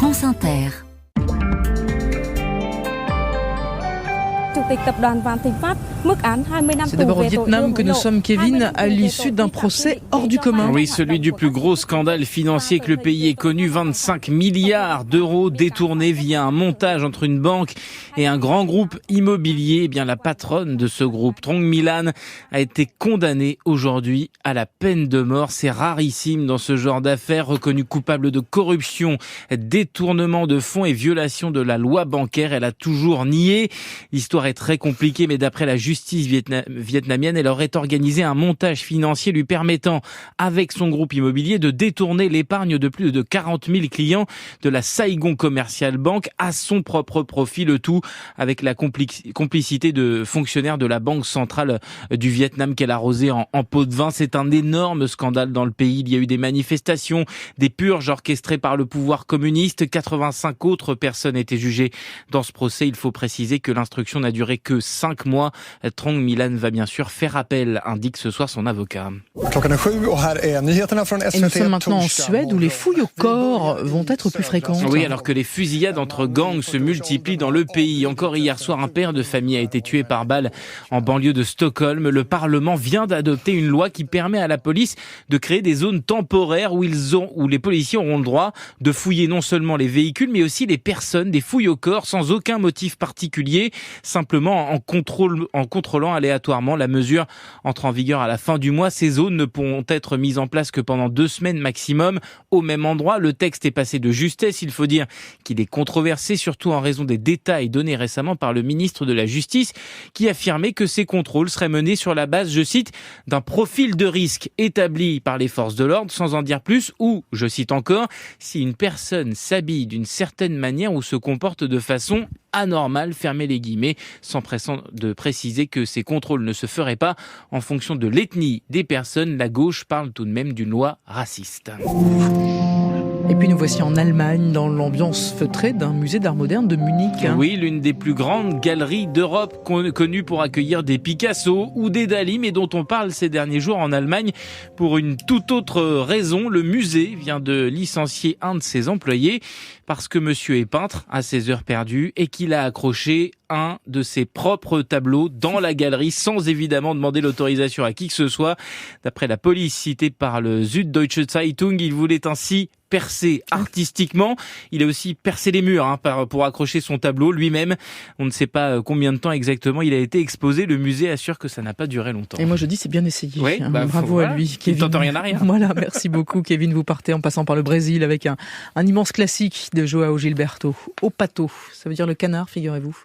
France Inter. C'est d'abord au Vietnam que nous sommes, Kevin, à l'issue d'un procès hors du commun. Oui, celui du plus gros scandale financier que le pays ait connu, 25 milliards d'euros détournés via un montage entre une banque et un grand groupe immobilier. Eh bien, la patronne de ce groupe, Trong My Lan, a été condamnée aujourd'hui à la peine de mort. C'est rarissime dans ce genre d'affaires, reconnue coupable de corruption, détournement de fonds et violation de la loi bancaire. Elle a toujours nié. L'histoire est très compliquée, mais d'après la justice vietnamienne, elle aurait organisé un montage financier lui permettant, avec son groupe immobilier, de détourner l'épargne de plus de 40 000 clients de la Saigon Commercial Bank à son propre profit, le tout avec la complicité de fonctionnaires de la Banque centrale du Vietnam qu'elle a arrosé en pot de vin. C'est un énorme scandale dans le pays. Il y a eu des manifestations, des purges orchestrées par le pouvoir communiste. 85 autres personnes étaient jugées dans ce procès. Il faut préciser que l'instruction n'a duré que 5 mois. Trong My Lan va bien sûr faire appel, indique ce soir son avocat. Et nous sommes maintenant en Suède où les fouilles au corps vont être plus fréquentes. Oui, alors que les fusillades entre gangs se multiplient dans le pays. Encore hier soir, un père de famille a été tué par balle en banlieue de Stockholm. Le Parlement vient d'adopter une loi qui permet à la police de créer des zones temporaires où les policiers auront le droit de fouiller non seulement les véhicules, mais aussi les personnes, des fouilles au corps sans aucun motif particulier, simplement en contrôlant aléatoirement. La mesure entre en vigueur à la fin du mois. Ces zones ne pourront être mises en place que pendant 2 semaines maximum au même endroit. Le texte est passé de justesse. Il faut dire qu'il est controversé, surtout en raison des détails donnés récemment par le ministre de la Justice qui affirmait que ces contrôles seraient menés sur la base, je cite, d'un profil de risque établi par les forces de l'ordre, sans en dire plus, ou, je cite encore, si une personne s'habille d'une certaine manière ou se comporte de façon anormale, fermez les guillemets, sans de préciser que ces contrôles ne se feraient pas en fonction de l'ethnie des personnes. La gauche parle tout de même d'une loi raciste. Et puis nous voici en Allemagne, dans l'ambiance feutrée d'un musée d'art moderne de Munich. Oui, l'une des plus grandes galeries d'Europe, connue pour accueillir des Picasso ou des Dali, mais dont on parle ces derniers jours en Allemagne pour une toute autre raison. Le musée vient de licencier un de ses employés parce que monsieur est peintre à ses heures perdues et qu'il a accroché un de ses propres tableaux dans la galerie sans évidemment demander l'autorisation à qui que ce soit. D'après la police citée par le Süddeutsche Zeitung, il voulait ainsi percer artistiquement. Il a aussi percé les murs pour accrocher son tableau lui-même. On ne sait pas combien de temps exactement il a été exposé. Le musée assure que ça n'a pas duré longtemps. Et moi je dis c'est bien essayé. Oui, bravo à lui. Kevin. Tente rien à rien. Voilà, merci beaucoup Kevin. Vous partez en passant par le Brésil avec un immense classique de João Gilberto, O Pato. Ça veut dire le canard, figurez-vous.